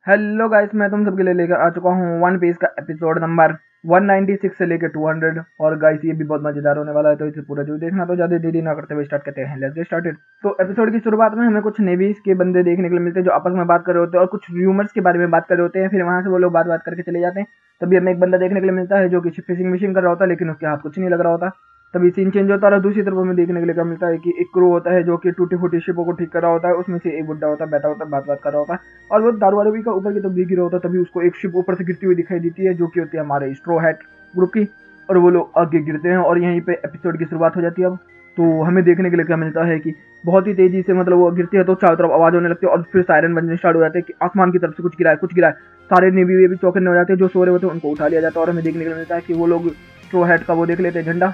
Hello guys, मैं तुम सबके लिए लेकर आ चुका हूँ वन पीस का एपिसोड नंबर 196 से लेकर 200। और गाइस ये भी बहुत मजेदार होने वाला है, तो इसे पूरा जो देखना। तो ज्यादा देरी ना करते हुए स्टार्ट करते हैं। Let's get started. तो एपिसोड की शुरुआत में हमें कुछ नेवीज के बंदे देखने के लिए मिलते हैं जो आपस में बात कर रहे होते हैं और कुछ र्यूमर्स के बारे में बात कर रहे होते हैं। फिर वहां से वो लोग बात बात करके चले जाते हैं। तभी हमें एक बंदा देखने के लिए मिलता है जो कि फिशिंग मिशिंग कर रहा होता है, लेकिन उसके हाथ कुछ नहीं लग रहा होता। तभी सीन चेंज होता है और दूसरी तरफ हमें देखने के लिए क्या मिलता है कि एक क्रू होता है जो कि टूटी फूटी शिपों को ठीक कर रहा होता है। उसमें से एक बुड्ढा होता है, बैठा होता है, बात बात कर रहा होता है और वो दारू वारू का ऊपर की तरफ गिरा होता है। तभी उसको एक शिप ऊपर से गिरती हुई दिखाई देती है जो कि होती है हमारे स्ट्रो हैट ग्रुप की। और वो लोग आगे गिरते हैं और यहीं पे एपिसोड की शुरुआत हो जाती है। अब तो हमें देखने के लिए क्या मिलता है कि बहुत ही तेजी से मतलब वो गिरती है तो चारों तरफ आवाज होने लगती है और फिर सायरन बजने स्टार्ट हो जाते हैं कि आसमान की तरफ से कुछ गिरा है, कुछ गिरा है। सारे नेवी भी चौकन्ने हो जाते हैं, जो सो रहे होते हैं उनको उठा लिया जाता है। और हमें देखने के लिए मिलता है कि वो लोग स्ट्रो हैट का वो देख लेते हैं झंडा।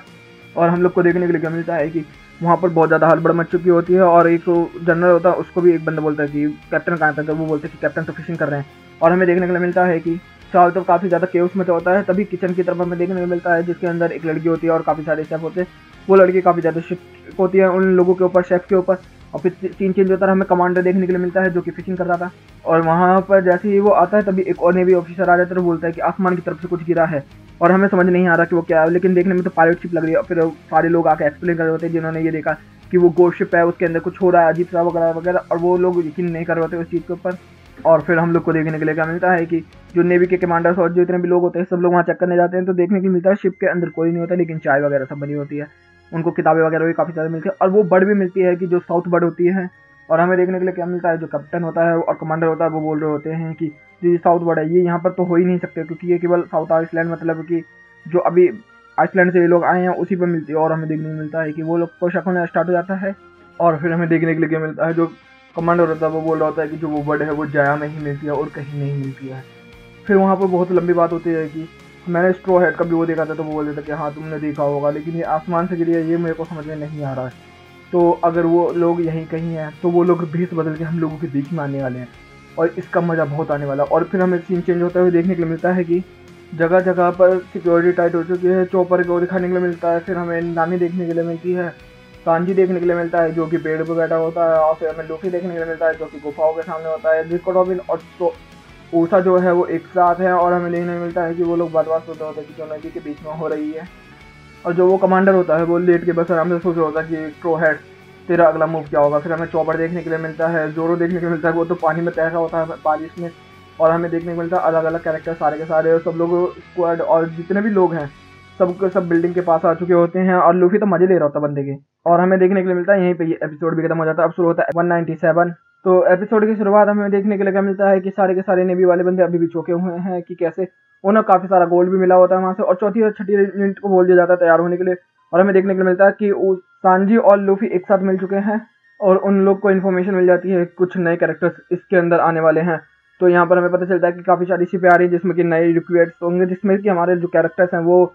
और हम लोग को देखने के लिए क्या मिलता है कि वहाँ पर बहुत ज़्यादा हड़बड़ मच चुकी होती है। और एक जनरल होता है, उसको भी एक बंदा बोलता है कि कैप्टन कहाँ पे, तो वो बोलते हैं कि कैप्टन तो फिशिंग कर रहे हैं। और हमें देखने के लिए मिलता है कि चारों तरफ काफ़ी ज़्यादा केओस मचा होता है। तभी किचन की तरफ हमें देखने को मिलता है जिसके अंदर एक लड़की होती है और काफ़ी सारे शेफ होते हैं। वो लड़की काफ़ी ज़्यादा शिफ्ट होती है उन लोगों के ऊपर, शेफ के ऊपर। और फिर सीन चेंज होता है, हमें कमांडर देखने के लिए मिलता है जो कि फिशिंग कर रहा था। और वहाँ पर जैसे ही वो आता है तभी एक और नेवी ऑफिसर आ जाता है और बोलता है कि आसमान की तरफ से कुछ गिरा है। और हमें समझ नहीं आ रहा कि वो क्या है, लेकिन देखने में तो पायलट शिप लग रही है। और फिर सारे लोग आके एक्सप्लेन कर रहे होते हैं जिन्होंने ये देखा कि वो गोस्ट शिप है, उसके अंदर कुछ हो रहा है अजीब सा वगैरह वगैरह। और वो लोग यकीन नहीं कर रहे होते उस चीज़ के ऊपर। और फिर हम लोग को देखने के लिए क्या मिलता है कि जो नेवी के कमांडर्स और जो इतने भी लोग होते हैं सब लोग वहाँ चेक करने जाते हैं। तो देखने को मिलता है शिप के अंदर कोई नहीं होता, लेकिन चाय वगैरह सब बनी होती है। उनको किताबें वगैरह भी काफ़ी ज़्यादा मिलती है और वो बर्ड भी मिलती है कि जो साउथ बर्ड होती है। और हमें देखने के लिए क्या मिलता है, जो कैप्टन होता है और कमांडर होता है वो बोल रहे होते हैं कि ये साउथ बर्ड है, ये यहाँ पर तो हो ही नहीं सकते क्योंकि ये केवल साउथ आइसलैंड मतलब कि जो अभी आइसलैंड से ये लोग आए हैं उसी पर मिलती है। और हमें देखने को मिलता है कि वो लोग को शक होना स्टार्ट हो जाता है। और फिर हमें देखने के लिए क्या मिलता है, जो कमांडर होता है वो बोल रहा होता है कि जो वो बर्ड है वो जाया में ही मिलती है और कहीं नहीं मिलती है। फिर वहाँ पर बहुत लंबी बात होती है कि मैंने स्ट्रो हेड का भी वो देखा था, तो वो बोल देता कि हाँ तुमने देखा होगा, लेकिन ये आसमान से गिरी है ये मेरे को समझ में नहीं आ रहा है। तो अगर वो लोग यहीं कहीं हैं तो वो लोग भेस बदल के हम लोगों के बीच में आने वाले हैं और इसका मज़ा बहुत आने वाला है। और फिर हमें सीन चेंज होता हुए देखने के लिए मिलता है कि जगह जगह पर सिक्योरिटी टाइट हो चुकी है, चौपर को दिखाने के लिए मिलता है। फिर हमें नानी देखने के लिए मिलती है, सांजी देखने के लिए मिलता है जो कि पेड़ पर बैठा होता है। और फिर हमें लूफी देखने के लिए मिलता है जो कि गुफाओं के सामने होता है। रिको रॉबिन और तो ऊषा जो है वो एक साथ है। और हमें देखने को मिलता है कि वो लोग बात होते होते हैं कि जो नदी के बीच में हो रही है। और जो वो कमांडर होता है वो लेट के बस आराम से सोच रहा होता है कि स्ट्रो हेड तेरा अगला मूव क्या होगा। फिर हमें चौपर देखने के लिए मिलता है, जोरो देखने के लिए मिलता है, वो तो पानी में तैर रहा होता है बारिश में। और हमें देखने को मिलता है अलग अलग कैरेक्टर सारे के सारे, सब लोग स्क्वाड और जितने भी लोग हैं सब के सब बिल्डिंग के पास आ चुके होते हैं। और लूफी तो मजे ले रहा होता है बंदे के। और हमें देखने के लिए मिलता है यहीं पे ये एपिसोड भी खत्म हो जाता है। अब शुरू होता है 197। तो एपिसोड की शुरुआत हमें देखने के लिए क्या मिलता है कि सारे के सारे नेवी वाले बंदे अभी भी चौके हुए हैं कि कैसे उन्हें काफ़ी सारा गोल्ड भी मिला होता है वहाँ से। और चौथी और छठी यूनिट को बोल दिया जाता है तैयार होने के लिए। और हमें देखने के लिए मिलता है कि सांजी और लूफी एक साथ मिल चुके हैं और उन लोग को इन्फॉर्मेशन मिल जाती है कुछ नए कैरेक्टर्स इसके अंदर आने वाले हैं। तो यहाँ पर हमें पता चलता है कि काफ़ी सारी शिपें आ रही है जिसमें कि नए रिक्रूट्स होंगे, जिसमें कि हमारे जो कैरेक्टर्स हैं वो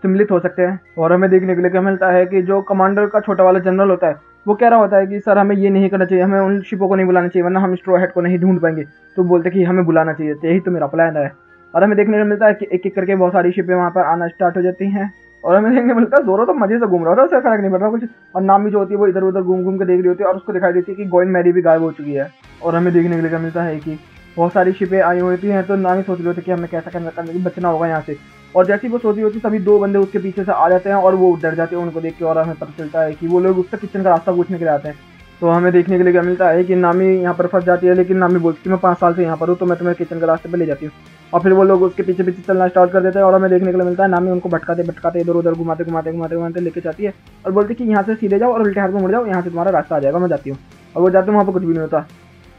सम्मिलित हो सकते हैं। और हमें देखने के लिए क्या मिलता है कि जो कमांडर का छोटा वाला जनरल होता है वो कह रहा होता है कि सर हमें ये नहीं करना चाहिए, हमें उन शिपों को नहीं बुलाना चाहिए वरना हम स्ट्रो हेड को नहीं ढूंढ पाएंगे। तो बोलते कि हमें बुलाना चाहिए, तो यही तो मेरा प्लान है। और हमें देखने को मिलता है कि एक एक करके बहुत सारी शिपें वहाँ पर आना स्टार्ट हो जाती हैं। और हमें देखने को मिलता है जोरो तो मजे से घूम रहा होता है, उसे फर्क नहीं पड़ रहा कुछ। और नामी जो होती है वो इधर उधर घूम घूम के देख रही होती है और उसको दिखाई देती है कि गोइन मैरी भी गायब हो चुकी है। और हमें देखने के लिए क्या मिलता है कि बहुत सारी शिपें आई होती हैं। तो नामी सोच रही होती है कि हमें कैसा करना बचना होगा यहाँ से। और जैसे ही वो सोच रही होती है तभी दो बंदे उसके पीछे से आ जाते हैं और वो डर जाते हैं उनको देख के। और हमें पता चलता है कि वो लोग उससे किचन का रास्ता पूछने के लिए आते हैं। तो हमें देखने के लिए क्या मिलता है कि नामी यहाँ पर फंस जाती है, लेकिन नामी बोलती है मैं 5 साल से यहाँ पर हूँ तो मैं तुम्हें किचन के रास्ते पर ले जाती हूँ। और फिर वो लोग उसके पीछे पीछे चलना स्टार्ट कर देते हैं। और हमें देखने के लिए मिलता है नामी उनको भटकाते भटकाते इधर उधर घुमाते घुमाते घुमाते घुमाते लेके जाती है और बोलती है कि यहाँ से सीधे जाओ और उल्टे हाथ में मुड़ जाओ, यहाँ से तुम्हारा रास्ता आ जाएगा, मैं जाती हूँ। और वो जाते हैं, वहाँ पर कुछ भी नहीं होता।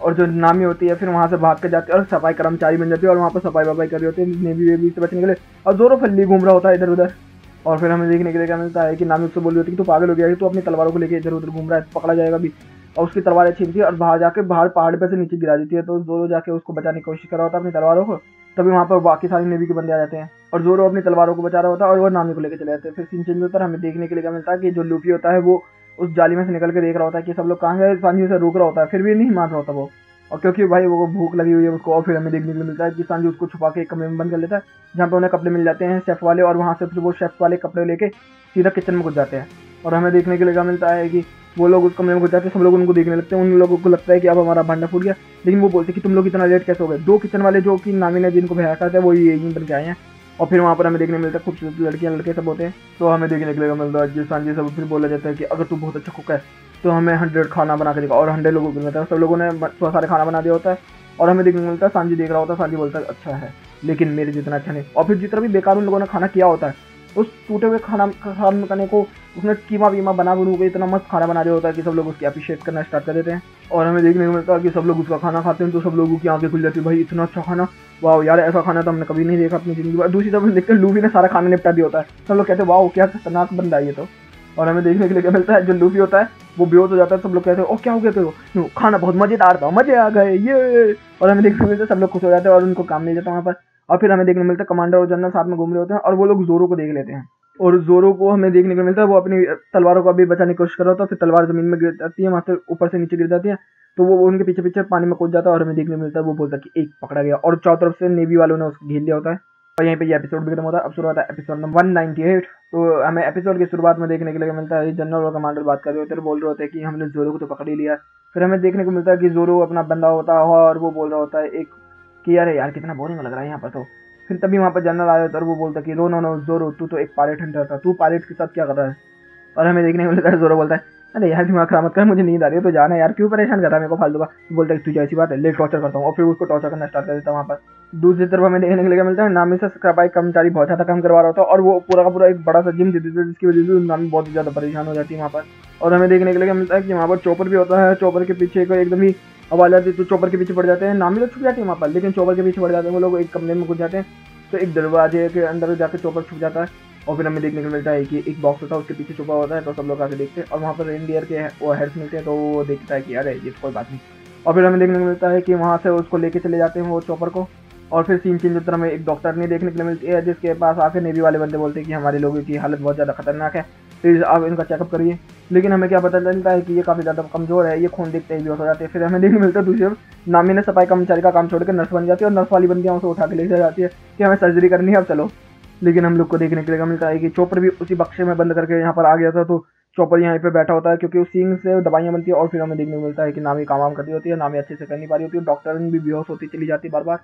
और जो नामी होती है फिर वहाँ से भाग के जाती है और सफाई कर्मचारी बन जाती है और वहाँ पर सफाई वफाई कर रही होती है नेवी वेवी से बचने के लिए। और जोरो फल्ली घूम रहा होता है इधर उधर। और फिर हमें देखने के लिए क्या मिलता है कि नामी उससे बोल रही होती है कि तू पागल हो गया है, तू अपनी तलवारों को लेकर इधर उधर घूम रहा है, पकड़ा जाएगा भी। और उसकी तलवारें छीनती है और बाहर जाके बाहर पहाड़ पे से नीचे गिरा देती है। तो जोरो जाके उसको बचाने की कोशिश कर रहा होता है अपनी तलवारों को। तभी वहाँ पर बाकी सारी नेवी के बंदे आ जाते हैं और जोरो अपनी तलवारों को बचा रहा होता है और वो नामी को लेकर चले जाते हैं। फिर सीन चेंज होता है, हमें देखने के लिए क्या मिलता है कि जो लूफी होता है वो उस जाली में से निकल के देख रहा होता है कि सब लोग कहाँ गए। सांजी उसे रोक रहा होता है, फिर भी नहीं मान रहा होता वो। और क्योंकि भाई वो भूख लगी हुई है उसको। और फिर हमें देखने को मिलता है कि सांजी उसको छुपा के एक कमरे में बंद कर लेता है जहाँ पे उन्हें कपड़े मिल जाते हैं शेफ वाले। और वहाँ से फिर वो शेफ वाले कपड़े लेके सीधा किचन में घुस जाते हैं। और हमें देखने के लिए क्या मिलता है कि वो लोग उस कमरे में घुस जाते हैं, सब लोग उनको देखने लगते हैं। उन लोगों को लगता है कि अब हमारा भांडा फूट गया, लेकिन वो बोलते हैं कि तुम लोग इतना लेट कैसे हो गए। 2 किचन वाले जो कि नामी ने जिनको भैया था वो यही बन के आए हैं। और फिर वहाँ पर हमें देखने मिलता है खूबसूरत लड़कियाँ लड़के सब होते हैं। तो हमें देखने के लिए मिलता है सांजी सब फिर बोला जाता है कि अगर तू बहुत अच्छा कुक है तो हमें 100 खाना बना के देगा, और 100 लोगों को मिलता है। सब लोगों ने बहुत सारे खाना बना दिया होता है और हमें देखने को मिलता है सांजी देख रहा होता है। सांजी बोलता है अच्छा है लेकिन मेरे जितना अच्छा नहीं। और फिर जितना भी बेकार उन लोगों ने खाना किया होता है उस टूटे हुए खाना खाने को उसने कीमा वीमा बना के इतना मस्त खाना बना दिया होता है कि सब लोग उसकी अप्रिशिएट करना स्टार्ट कर देते हैं। और हमें देखने को मिलता है कि सब लोग उसका खाना खाते हैं तो सब लोगों की आंखें खुल जाती है, भाई इतना अच्छा खाना, वाह यार ऐसा खाना तो हमने कभी नहीं देखा अपनी जिंदगी में। दूसरी तरफ हम देखते हैं लूफी ने सारा खाना निपटा दिया होता है। सब लोग कहते हैं वाह क्या खतरनाक बंदा है ये तो। और हमें देखने के लिए क्या मिलता है जो लूफी होता है वो बेहोश हो जाता है। सब लोग कहते हैं ओ क्या हो गया तेरे, खाना बहुत मजेदार था, मजे आ गए ये। और हमें देखने को मिलता है सब लोग खुश हो जाते हैं और उनको काम मिल जाता है वहाँ पर। और फिर हमें देखने को मिलता है कमांडर और जनरल साथ में घूम रहे होते हैं और वो लोग जोरो को देख लेते हैं। और जोरो को हमें देखने को मिलता है वो अपनी तलवारों को अभी बचाने की कोशिश कर रहा होता है, फिर तलवार जमीन में गिर जाती है, वहाँ से ऊपर से नीचे गिर जाती है। तो वो उनके पीछे पीछे पानी में कूद जाता है और हमें देखने को मिलता है वो बोलता है कि एक पकड़ा गया, और चारों तरफ से नेवी वालों ने उसको घेर लिया होता है। और यहीं पे ये एपिसोड भी खत्म होता है। अब शुरू होता है एपिसोड नंबर 198। तो हमें एपिसोड की शुरुआत में देखने के लिए मिलता है जनरल और कमांडर बात कर रहे होते हैं, बोल रहे होते हैं कि हमने जोरो को तो पकड़ ही लिया। फिर हमें देखने को मिलता है कि जोरो अपना बंदा होता है और वो बोल रहा होता है एक कि यार यार कितना बोरिंग लग रहा है यहाँ पर। तो फिर तभी वहाँ पर जनरल आया और वो बोलता है कि नो नो नो जोरो तू तो एक पायलट हंटर था, तू पायलट के साथ क्या कर रहा है। और हमें देखने को मिलता है जोरो बोलता है अरे यार दिमाग खराब मत कर, मुझे नींद आ रही है तो जाना यार, क्यों परेशान कर रहा है मेरे को फालतू का। बोलता है तुझे ऐसी बात है ले टॉर्चर करता हूँ, और फिर उसको टॉर्चर करना स्टार्ट कर देता है वहाँ पर। दूसरी तरफ हमें देखने के लिए मिलता है नामी से स्क्रबाई कर्मचारी बहुत ज्यादा काम करवा रहा होता है और वो पूरा का पूरा एक बड़ा सा जिम दे देता है जिसकी वजह से नामी बहुत ज्यादा परेशान हो जाती है वहाँ पर। और हमें देखने के लिए मिलता है कि वहाँ पर चॉपर भी होता है। चॉपर के पीछे को एकदम ही आवाज आती है तो चॉपर के पीछे पड़ जाते हैं। नामी तो छुप जाती है वहाँ पर, लेकिन चॉपर के पीछे पड़ जाते हैं वो लोग, एक कमरे में घुस जाते हैं। तो एक दरवाजे के अंदर जाकर चॉपर छुप जाता है और फिर हमें देखने को मिलता है कि एक बॉक्स होता है उसके पीछे छुपा होता है। तो सब लोग आके देखते हैं और वहाँ पर रेनडियर के वो हेड्स मिलते हैं तो वो देखता है कि अरे ये तो कोई बात नहीं। और फिर हमें देखने को मिलता है कि वहाँ से उसको लेके चले जाते हैं वो चॉपर को। और फिर सीन चेंज होता है, हमें एक डॉक्टर ने देखने के लिए मिलती है जिसके पास आके नेवी वाले बंदे बोलते हैं कि हमारे लोगों की हालत बहुत ज़्यादा खतरनाक है, प्लीज़ आप इनका चेकअप करिए। लेकिन हमें क्या पता चलता है कि ये काफ़ी ज़्यादा कमज़ोर है, ये खून देखते ही बेहोश हो जाते हैं। फिर हमें देखने मिलता है दूसरी नामी ने सफाई कर्मचारी का काम छोड़कर नर्स बन जाती है और नर्स वाली बंदियाँ उसे उठा के ले जाती है कि हमें सर्जरी करनी है अब चलो। लेकिन हम लोग को देखने के लिए मिलता है कि चॉपर भी उसी बक्से में बंद करके यहाँ पर आ गया था। तो चॉपर यहाँ पे बैठा होता है क्योंकि उस सींग से दवाइयाँ बनती है। और फिर हमें देखने को मिलता है कि नामी काम करती होती है, नामी अच्छे से कर नहीं पा रही होती है, डॉक्टर भी बेहोश होती चली जाती है बार बार।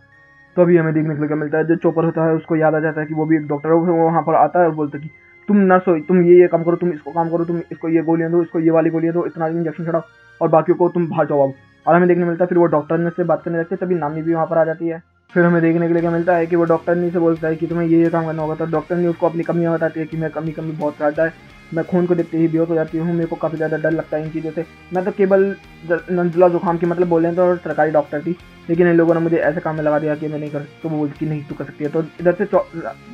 तो अभी हमें देखने के लिए मिलता है जो चॉपर होता है उसको याद आ जाता है कि वो भी एक डॉक्टर है। वो वहाँ पर आता है और बोलता है कि तुम नर्स हो, तुम ये काम करो, तुम इसको काम करो, तुम इसको ये गोलियाँ दो, इसको ये वाली गोलियाँ दो, इतना इंजेक्शन चढ़ाओ और बाकी को तुम बाहर जाओ अब। और हमें देखने मिलता है फिर वो डॉक्टर से बात करने लगते हैं, तभी नामी भी वहाँ पर आ जाती है। फिर हमें देखने के लिए मिलता है कि वो डॉक्टर ने से बोलता है कि तुम्हें ये काम करना होगा। तो डॉक्टर ने उसको अपनी कमियाँ बताती है कि मैं कमी बहुत ज़्यादा है, मैं खून को देखते ही बेहोश हो जाती हूँ, मेरे को काफ़ी ज़्यादा डर लगता है इन चीज़ों से। मैं तो केवल नज़ला जुकाम की मतलब बोल रहे हैं तो सरकारी डॉक्टर थी, लेकिन इन लोगों ने मुझे ऐसे काम में लगा दिया कि मैं नहीं कर। तो वो बोलती कि नहीं तू कर सकती है। तो इधर से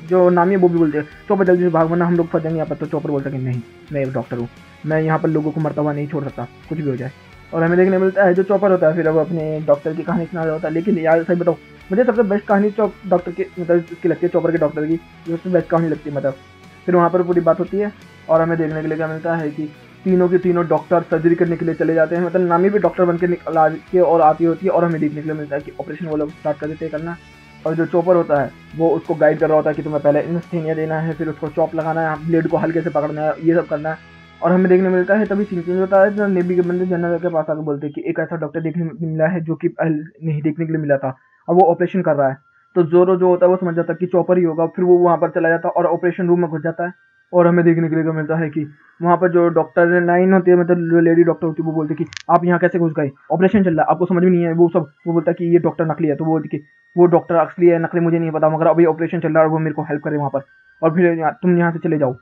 जो नामी है वो भी बोलते हैं चौपर जल्दी से भाग वरना हम लोग फंस जाएंगे यहाँ पर। तो चौपर बोलता है कि नहीं मैं एक डॉक्टर हूँ, मैं यहाँ पर लोगों को मरता हुआ नहीं छोड़ सकता, कुछ भी हो जाए। और हमें देखने मिलता है जो चॉपर होता है फिर वो अपने डॉक्टर की कहानी सुना रहा होता है। लेकिन यार सही बताओ मुझे सबसे बेस्ट कहानी डॉक्टर की मतलब इसकी लगती है, चॉपर के डॉक्टर की सबसे बेस्ट कहानी लगती है मतलब। फिर वहाँ पर पूरी बात होती है और हमें देखने के लिए क्या मिलता है कि तीनों के तीनों डॉक्टर सर्जरी करने के लिए चले जाते हैं। मतलब नामी भी डॉक्टर बन के निकल के और आती होती है और हमें देखने के लिए मिलता है कि ऑपरेशन वो लोग स्टार्ट कर देते हैं करना। और जो चॉपर होता है वो उसको गाइड कर रहा होता है कि तुम्हें पहले इन्स्थेनिया देना है, फिर उसको चॉप लगाना है, ब्लेड को हल्के से पकड़ना है, ये सब करना है। और हमें देखने मिलता है तभी सीन चेंज होता है जो नेवी के बंदे जनरल के पास आकर बोलते हैं कि एक ऐसा डॉक्टर देखने मिला है जो कि नहीं देखने के लिए मिला था और वो ऑपरेशन कर रहा है। तो जोरो जो होता है वो समझ जाता है कि चॉपर ही होगा, फिर वो वहाँ पर चला जाता है और ऑपरेशन रूम में घुस जाता है। और हमें देखने के लिए मिलता है कि वहाँ पर जो डॉक्टर 9 होती है मतलब जो लेडी डॉक्टर होती है वो बोलती है कि आप यहाँ कैसे घुस गए, ऑपरेशन चल रहा है आपको समझ में नहीं है वो सब। वो बोलता है कि ये डॉक्टर नकली है। तो वो बोलती कि वो डॉक्टर असली है नकली मुझे नहीं पता, मगर अभी ऑपरेशन चल रहा है और वो मेरे को हेल्प करे वहाँ पर, और फिर तुम यहाँ से चले जाओ।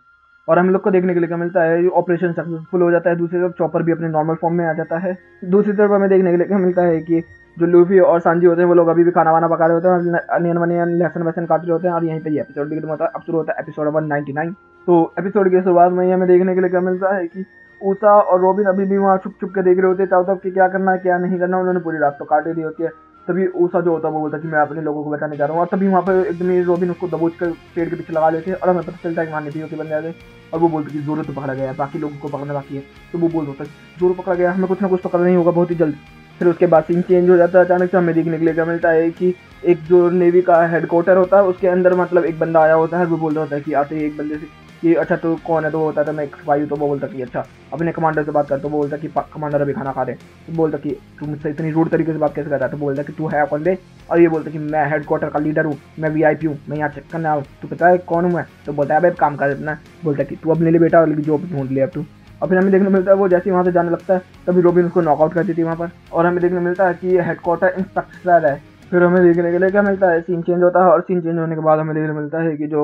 और हम लोग को देखने के लिए क्या मिलता है ऑपरेशन सक्सेसफुल हो जाता है। दूसरी तरफ चॉपर भी अपने नॉर्मल फॉर्म में आ जाता है। दूसरी तरफ हमें देखने के लिए क्या मिलता है कि जो लूफी और सांजी होते हैं वो लोग अभी भी खाना वाना पका रहे होते हैं, अनियन वनियन लहसुन वहसन काट रहे होते हैं। और यहीं पे ये एपिसोड भी खत्म होता है। अब शुरू होता है एपिसोड 199। तो एपिसोड की शुरुआत में ही हमें देखने के लिए क्या मिलता है कि ऊषा और रॉबिन अभी भी वहाँ छुप छुप के देख रहे होते हैं चारों तरफ कि क्या करना है क्या नहीं करना। उन्होंने पूरी रात तो काट ही दी होती है। तभी ऊषा जो होता है वो बोलता है कि मैं अपने लोगों को बचाने जा रहा हूँ। और तभी वहाँ पर एकदम ही रॉबिन उसको दबोच कर पेड़ के पीछे लगा लेते हैं और हमें पता चलता है कि वहाँ निधि होती बन जाते हैं। और वो बोलते कि जोरो तो पकड़ा गया है, बाकी लोगों को पकड़ना बाकी है। तो वो बोल होता है जोरो पकड़ा गया, हमें कुछ ना कुछ तो करना ही होगा बहुत ही जल्द। फिर उसके बाद सीन चेंज हो जाता है अचानक से। हमें देखने के लिए क्या मिलता है कि एक जो नेवी का हेडक्वार्टर होता है उसके अंदर मतलब एक बंदा आया होता है। वो बोल रहा होता है कि आते ही एक बंदे से कि अच्छा तू कौन है, तो वो होता था मैं एक सिपाही हूँ। तो वो बोलता कि अच्छा अपने कमांडर से बात कर। तो वो बोलता कि कमांडर अभी खाना खा रहे। तो बोलता कि तू मुझसे इतनी रूड तरीके से बात कैसे करता है। तो बोलता कि तू है कौन बे। और ये बोलता कि मैं हेडक्वार्टर का लीडर हूँ, मैं VIP हूँ, मैं यहाँ चेक करने आऊँ, तू पता है कौन हूँ मैं। तो बोलता है अबे काम कर अपना। बोलता कि तू अपने लिए बेटा जो ढूंढ लिया अब तू। और फिर हमें देखने मिलता है वो जैसे ही वहाँ से जाने लगता है तभी रॉबिन उसको नॉकआउट कर देती है वहाँ पर। और हमें देखने मिलता है कि ये हेडक्वार्टर इंस्पेक्टर है। फिर हमें देखने के लिए क्या मिलता है, सीन चेंज होता है। और सीन चेंज होने के बाद हमें देखने मिलता है कि जो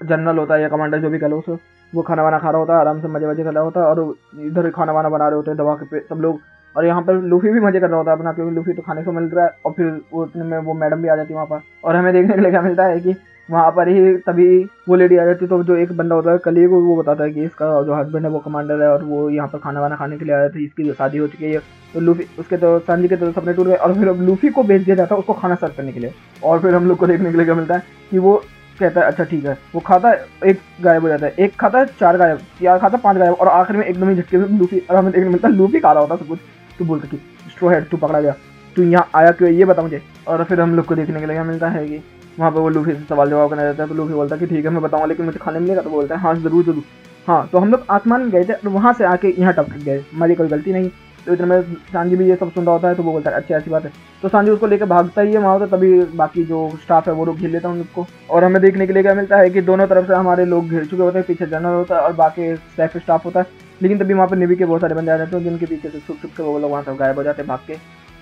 जनरल होता है या कमांडर जो भी कह लो उसको, वो खाना वाना खा रहा होता है, आराम से मजे मजे कर रहा होता है। और इधर खाना वाना बना रहे होते हैं दबा के पे सब लोग। और यहाँ पर लूफी भी मजे कर रहा होता है अपना, क्योंकि लूफी तो खाने को मिल रहा है। और फिर वो उतने में वो मैडम भी आ जाती है वहाँ पर। और हमें देखने के लिए क्या मिलता है कि वहाँ पर ही तभी वो लेडी आ जाती है। तो जो एक बंदा होता है कलीग, वो बताता है कि इसका जो हस्बैंड है वो कमांडर है और वो यहाँ पर खाना वाना खाने के लिए आया था, इसकी शादी हो चुकी है। तो लूफी उसके तो सांजी के तो सपने टूट गए। और फिर अब लूफी को भेज दिया जाता है उसको खाना सर्व करने के लिए। और फिर हम लोग को देखने के लिए क्या मिलता है कि वो कहता है अच्छा ठीक है, वो खाता है, एक गायब हो जाता है, एक खाता है, 4 गायब, 4 खाता है, 5 गायब। और आखिर में एकदम ही झटके में लूफी, और हमें देखने मिलता है लूफी खा रहा होता सब कुछ। तो बोलता कि स्ट्रो हेड तू पकड़ा गया, तू यहाँ आया क्यों, ये बता मुझे। और फिर हम लोग को देखने के लिए मिलता है कि वहाँ पर वो लूफी से सवाल जवाब करने जाता है। तो लूफी बोलता है कि ठीक है मैं बताऊँगा, लेकिन मुझे खाने मिलेगा। तो बोलता है हाँ जरूर जरूर। हाँ तो हम लोग आसमान में गए थे और वहाँ से आके यहाँ टपक गए, हमारी कोई गलती नहीं। तो इतने में सांजी भी ये सब सुन रहा होता है। तो वो बोलता है अच्छा ऐसी बात है। तो सांजी उसको लेकर भागता ही है वहाँ होता, तभी बाकी जो स्टाफ है वो लोग घेर लेता है उन लोग को। और हमें देखने के लिए क्या मिलता है कि दोनों तरफ से हमारे लोग घिर चुके होते हैं, पीछे जनरल होता है और बाकी सेफ स्टाफ होता है। लेकिन तभी वहाँ पर नेवी के बहुत सारे बंदे आ जाते हैं, जिनके पीछे से छुप छुप के वो लोग वहाँ से गायब हो जाते हैं भाग के।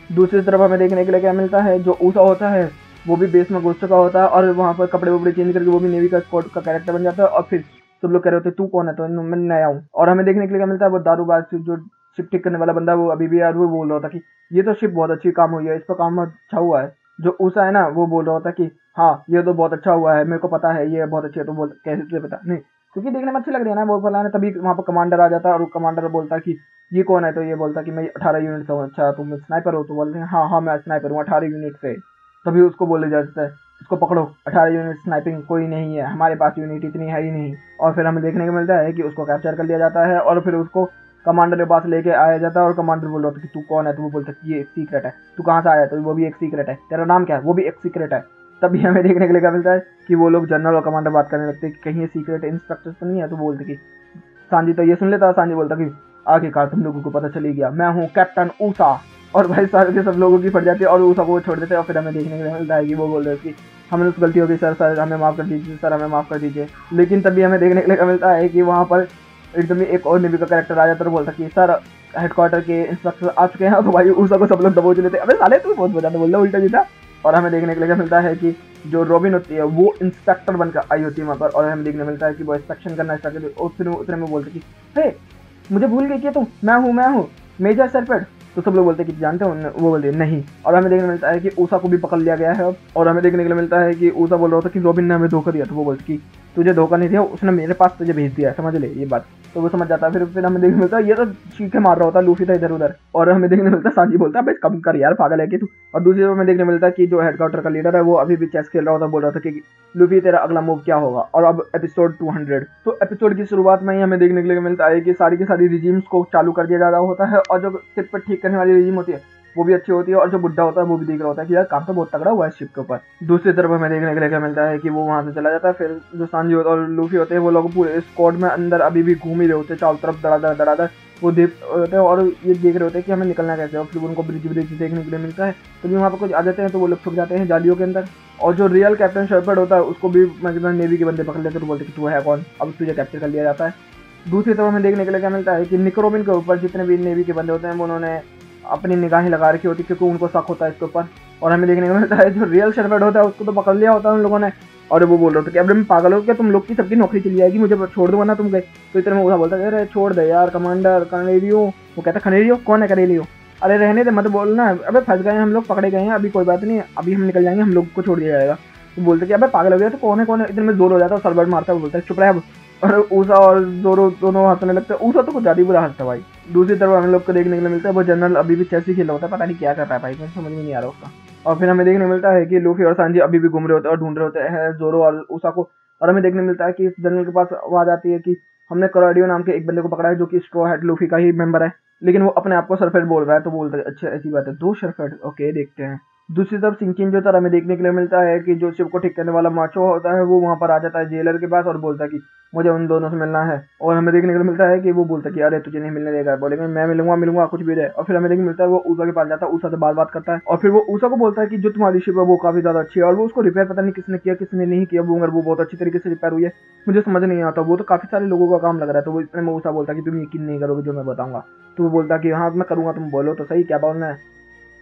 दूसरी तरफ हमें देखने के लिए क्या मिलता है, जो ऊसा होता है वो भी बेस में घुस चुका होता है और वहाँ पर कपड़े वपड़े चेंज करके वो भी नेवी का स्क्वाड का कैरेक्टर बन जाता है। और फिर सब लोग कह रहे होते हैं तू कौन है, तो मैं नया हूँ। और हमें देखने के लिए क्या मिलता है, वो दारूबाज जो शिप ठीक करने वाला बंदा वो अभी भी यार वो बोल रहा था कि ये तो शिप बहुत अच्छी काम हुई है, इस पर काम अच्छा हुआ है। जो ऊसा है ना वो बोल रहा होता कि हाँ ये तो बहुत अच्छा हुआ है, मेरे को पता है ये बहुत अच्छी है। तो बोल कैसे तुझे पता, नहीं क्योंकि देखने में अच्छी लग रही है ना वो फलाना। तभी वहाँ पर कमांडर आ जाता है और कमांडर बोलता है कि ये कौन है। तो ये बोलता कि मैं 18 यूनिट से हूँ। अच्छा तुम स्नाइपर हो। तो बोलते हैं हाँ हाँ मैं स्नाइपर हूँ 18 यूनिट से। तभी उसको बोले जाता है इसको पकड़ो, 18 यूनिट स्नाइपिंग कोई नहीं है, हमारे पास यूनिट इतनी है ही नहीं। और फिर हमें देखने को मिलता है कि उसको कैप्चर कर लिया जाता है और फिर उसको कमांडर के पास लेके आया जाता है। और कमांडर बोल रहा था कि तू कौन है। तो वो बोलता है कि ये एक सीक्रेट है, तू कहाँ से आया। तो वो भी एक सीक्रेट है, तेरा नाम क्या है, वो भी एक सीक्रेट है। तभी हमें देखने के लिए क्या मिलता है कि वो लोग जनरल और कमांडर बात करने लगते हैं कि कहीं ये सीक्रेट इंस्ट्रक्टर तो नहीं है। तो बोलते कि सांजी तो ये सुन लेता है, सांजी बोलता कि आखिरकार तुम लोगों को पता चल ही गया, मैं हूँ कैप्टन ऊसा। और भाई सारे के सब लोगों की फट जाती है और ऊसा को छोड़ देते हैं। और फिर हमें देखने के लिए मिलता है कि वो बोल रहे हैं कि हमें तो गलती हो गई सर, सर हमें माफ़ कर दीजिए, सर हमें माफ़ कर दीजिए। लेकिन तभी हमें देखने के लिए मिलता है कि वहाँ पर एकदम ही एक और नेवी का कैरेक्टर आ जाता है और बोलता कि सर हेडक्वार्टर के इंस्ट्रक्टर आ चुके हैं। तो भाई ऊसा को सब लोग दबोच लेते हैं, अबे साले तू बहुत बजाते बोल रहा उल्टा सीधा। और हमें देखने के लिए मिलता है कि जो रॉबिन होती है वो इंस्पेक्टर बनकर आई होती है वहाँ पर। और हमें देखने मिलता है कि वो इंस्पेक्शन करना स्टार्ट करती है। और फिर उतने में बोलते कि हे मुझे भूल गई कि तुम, मैं हूँ मेजर सरपेट। तो सब लोग बोलते हैं कि जानते हो, वो बोलते हैं नहीं। और हमें देखने मिलता है कि ऊसा को भी पकड़ लिया गया है अब। और हमें देखने के लिए मिलता है कि ऊसा बोल रहा था कि रॉबिन ने हमें धोखा दिया। तो वो बोलते कि तुझे धोखा नहीं दिया, उसने मेरे पास तुझे भेज दिया है, समझ ले ये बात। तो वो समझ जाता है। फिर हमें देखने मिलता है ये तो चीखे मार रहा होता है, लूफी था इधर उधर। और हमें देखने मिलता है सांजी बोलता है कम कर यार, पागल है कि तू। और दूसरी ओर हमें देखने मिलता है कि जो हेडक्वार्टर का लीडर है वो अभी भी चेस खेल रहा होता, बोल रहा था कि लूफी तेरा अगला मूव क्या होगा। और अब एपिसोड 200। तो एपिसोड की शुरुआत में ही हमें देखने के लिए मिलता है कि सारी की सारी रिजीम्स को चालू कर दिया जा रहा होता है। और जो शिप पर ठीक करने वाली रिजीम होती है वो भी अच्छी होती है। और जो बुड्ढा होता है वो भी देख रहा होता है कि यार काम तो बहुत तगड़ा हुआ है शिप के ऊपर। दूसरी तरफ हमें देखने के लिए क्या मिलता है कि वो वहां से चला जाता है। फिर जो सांजी होता है और लूफी होते हैं वो लोग पूरे स्क्वाड में अंदर अभी भी घूम ही रहे होते हैं, चारों तरफ दड़ा वो देख होते हैं और ये देख रहे होते हैं कि हमें निकलना कैसे। और फिर उनको ब्रिज देखने के लिए मिलता है। तो भी वहाँ पर कुछ आ जाते हैं तो वो लोग छुप जाते हैं जालियों के अंदर। और जो रियल कैप्टन शर्फर्ड होता है उसको भी मतलब नेवी के बंदे पकड़ लेते हैं। तो बोलते कि तू है कौन, अब तुझे कैप्चर कर लिया जाता है। दूसरी तरफ हमें देखने के लिए क्या मिलता है कि निक रॉबिन के ऊपर जितने भी नेवी के बंदे होते हैं उन्होंने अपनी निगाहें लगा रखी होती है, क्योंकि उनको शक होता है इसके ऊपर। और हमें देखने को मिलता है जो रियल शर्फर्ड होता है उसको तो पकड़ लिया होता है उन लोगों ने। और वो बोल रहा था कि अब मैं पागल हो क्या, तुम लोग की सबकी नौकरी चली जाएगी, मुझे छोड़ दो वरना तुम गए। तो इतने में ऊसा बोलता है अरे छोड़ दे यार कमांडर कनेरियो। वो कहता कनेरियो कौन है, कनेरियो अरे रहने दे मत बोलना, अबे फंस गए हम लोग, पकड़े गए हैं, अभी कोई बात नहीं, अभी हम निकल जाएंगे, हम लोग को छोड़ दिया जाएगा। तो बोलते कि अबे पागल हो गया तो कौन है इतने में जोर हो जाता है, सरबट मारता है, बोलता है चुप रहे अब। और ऊसा और जोरो दोनों हंसने लगते हैं। ऊसा तो कुछ ज्यादा ही बुरा हंसता है भाई। दूसरी तरफ हम लोग को देखने के लिए मिलता है वो जनरल अभी भी चेस ही खेल रहा होता है, पता नहीं क्या कर रहा है भाई, मुझे समझ में नहीं आ रहा उसका। और फिर हमें देखने मिलता है कि लूफी और सांजी अभी भी घूम रहे होते हैं और ढूंढ रहे होते हैं जोरो और ऊसा को। और हमें देखने मिलता है कि इस जनरल के पास आवाज आती है कि हमने कोराडियो नाम के एक बंदे को पकड़ा है जो कि स्ट्रॉ हैट लूफी का ही मेंबर है, लेकिन वो अपने आप को सरफेट बोल रहा है। तो बोलते हैं अच्छा ऐसी बात है, 2 सरफेट, ओके देखते हैं। दूसरी तरफ सिंचिन जो तरह हमें देखने के लिए मिलता है कि जो शिव को ठीक करने वाला माचो होता है वो वहाँ पर आ जाता है जेलर के पास और बोलता है कि मुझे उन दोनों से मिलना है। और हमें देखने के लिए मिलता है कि वो बोलता है कि अरे तुझे नहीं मिलने देगा, बोलेंगे मैं मिलूंगा मिलूंगा कुछ भी रहे। और फिर हमें देखने को मिलता है वो ऊषा के पास जाता है, ऊषा से बात करता है और फिर वो ऊषा को बोलता है कि जो तुम्हारी शिप है वो काफी ज्यादा अच्छी है और वो उसको रिपेयर पता नहीं किसने किया किसने नहीं किया, वो मगर वो बहुत अच्छी तरीके से रिपेयर हुई है, मुझे समझ नहीं आता, वो तो काफी सारे लोगों का काम लग रहा है। तो वो इतने में ऊषा बोलता है कि तुम यकीन नहीं करोगे जो मैं बताऊंगा। तो वो बोलता है कि हाँ मैं करूंगा, तुम बोलो तो सही क्या बोलना है।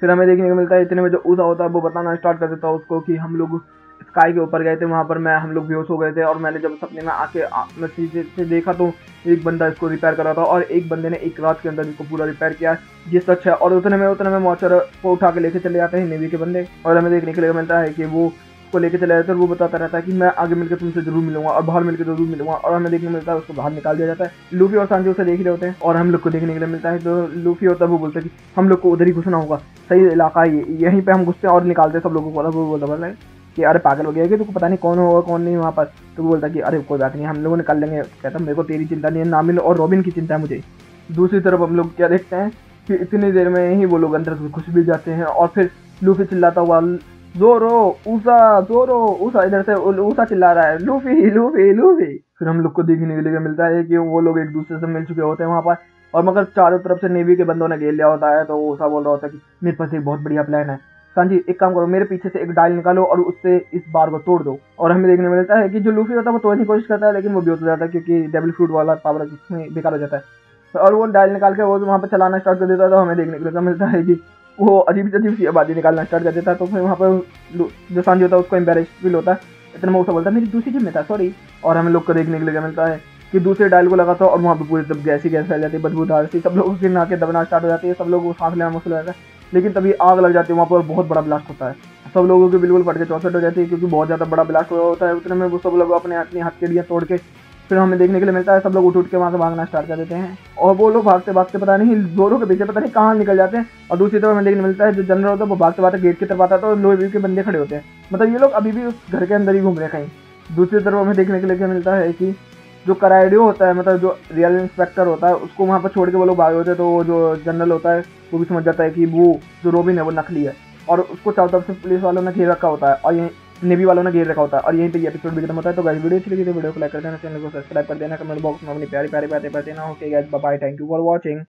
फिर हमें देखने को मिलता है इतने में जो ऊषा होता है वो बताना स्टार्ट कर देता है उसको कि हम लोग स्काई के ऊपर गए थे, वहाँ पर हम लोग बेहोश हो गए थे और मैंने जब सपने में आके मैं शीशे से देखा तो एक बंदा इसको रिपेयर कर रहा था और एक बंदे ने एक रात के अंदर इसको पूरा रिपेयर किया, ये सच है। और उतने में मॉचर को उठा के लेके चले जाते हैं नेवी के बंदे और हमें देखने के लिए मिलता है कि वो को लेके चले जाते हैं और वो बताता रहता है कि मैं आगे मिलकर तुमसे जरूर मिलूंगा और बाहर मिलकर जरूर मिलूंगा। और हमें देखने को मिलता है उसको बाहर निकाल दिया जाता है। लूफी और सांजी उसे देख रहे होते हैं और हम लोग को देखने के लिए मिलता है तो लूफी होता है वो बोलता है कि हम लोग को उधर ही घुसना होगा, सही इलाका है यहीं पे हम घुसते हैं और निकालते हैं सब लोगों को। वो बोलता है कि अरे पागल हो गया कि तुमको पता नहीं कौन होगा कौन नहीं वहाँ पर। तो वो बोलता है कि अरे कोई बात नहीं हम लोगों निकाल लेंगे। कहता मेरे को तेरी चिंता नहीं है, नामिल और रॉबिन की चिंता है मुझे। दूसरी तरफ हम लोग क्या देखते हैं कि इतनी देर में ही वो लोग अंदर से घुस भी जाते हैं और फिर लूफी चिल्लाता हुआ जोरो ऊषा जोरो ऊषा, इधर से ऊषा चिल्ला रहा है लूफी लूफी लूफी। फिर हम लोग को देखने के लिए मिलता है कि वो लोग एक दूसरे से मिल चुके होते हैं वहाँ पर और मगर चारों तरफ से नेवी के बंदों ने घेर लिया होता है। तो ऊषा बोल रहा होता है कि मेरे पास एक बहुत बढ़िया प्लान है सांजी, एक काम करो मेरे पीछे से एक डायल निकालो और उससे इस बार को तोड़ दो। और हमें देखने को मिलता है कि जो लूफी होता है वो तोड़ने की कोशिश करता है लेकिन वो बेहोश हो जाता है क्योंकि डेविल फ्रूट वाला पावर उसमें बेकार हो जाता है और वो डायल निकाल के वो वहाँ पर चलाना स्टार्ट कर देता है। तो हमें देखने को मिलता है कि वो अजीब सी आबादी निकालना स्टार्ट कर देता है। तो फिर वहाँ पर जो सांजी होता है उसको एम्बेरेस फील होता है, इतना में उससे बोलता है मेरी दूसरी जिम में था सॉरी। और हमें लोग को देखने के लिए मिलता है कि दूसरे डायल को लगाता है और वहाँ पे पूरी तब गैस ही गैस फैल जाती है, बदबूदार सी, सब लोगों की नाकें दबना स्टार्ट हो जाती है, सब लोगों को सांस लेना मुश्किल हो जाता है। लेकिन तभी आग लग जाती है वहाँ पर, बहुत बड़ा ब्लास्ट होता है, सब लोगों की बिल्कुल फट के चौसठ हो जाती है क्योंकि बहुत ज़्यादा बड़ा ब्लास्ट हुआ होता है। उतने में वो सब लोग अपने हथकड़ियाँ तोड़ के फिर हमें देखने के लिए मिलता है सब लोग उठ के वहाँ से भागना स्टार्ट कर देते हैं और वो लोग भागते भागते पता नहीं जोरों के पीछे पता नहीं कहाँ निकल जाते हैं। और दूसरी तरफ हमें देखने मिलता है जो जनरल होता है वो भागते भागते गेट की तरफ आता है तो लोहे के बंदे खड़े होते हैं, मतलब ये लोग अभी भी उस घर के अंदर ही घूम रहे हैं कहीं। दूसरी तरफ हमें देखने के लिए मिलता है कि जो कराइडियो होता है मतलब जो रियल इंस्पेक्टर होता है उसको वहाँ पर छोड़ के वो लोग भागे होते हैं। तो वो जो जनरल होता है वो भी समझ जाता है कि वो जो रोबिन है वो नकली है और उसको चारों तरफ से पुलिस वालों ने घेर रखा होता है और यहीं नेवी वालों ने घेर रखा होता है। और यहीं पे ये एपिसोड भी खत्म होता है। तो गाइस वीडियो अच्छी लगी तो वीडियो को लाइक कर देना, चैनल को सब्सक्राइब कर देना, कमेंट बॉक्स में अपनी प्यारी प्यारी बातें कर देना। Okay guys bye bye, thank you for watching.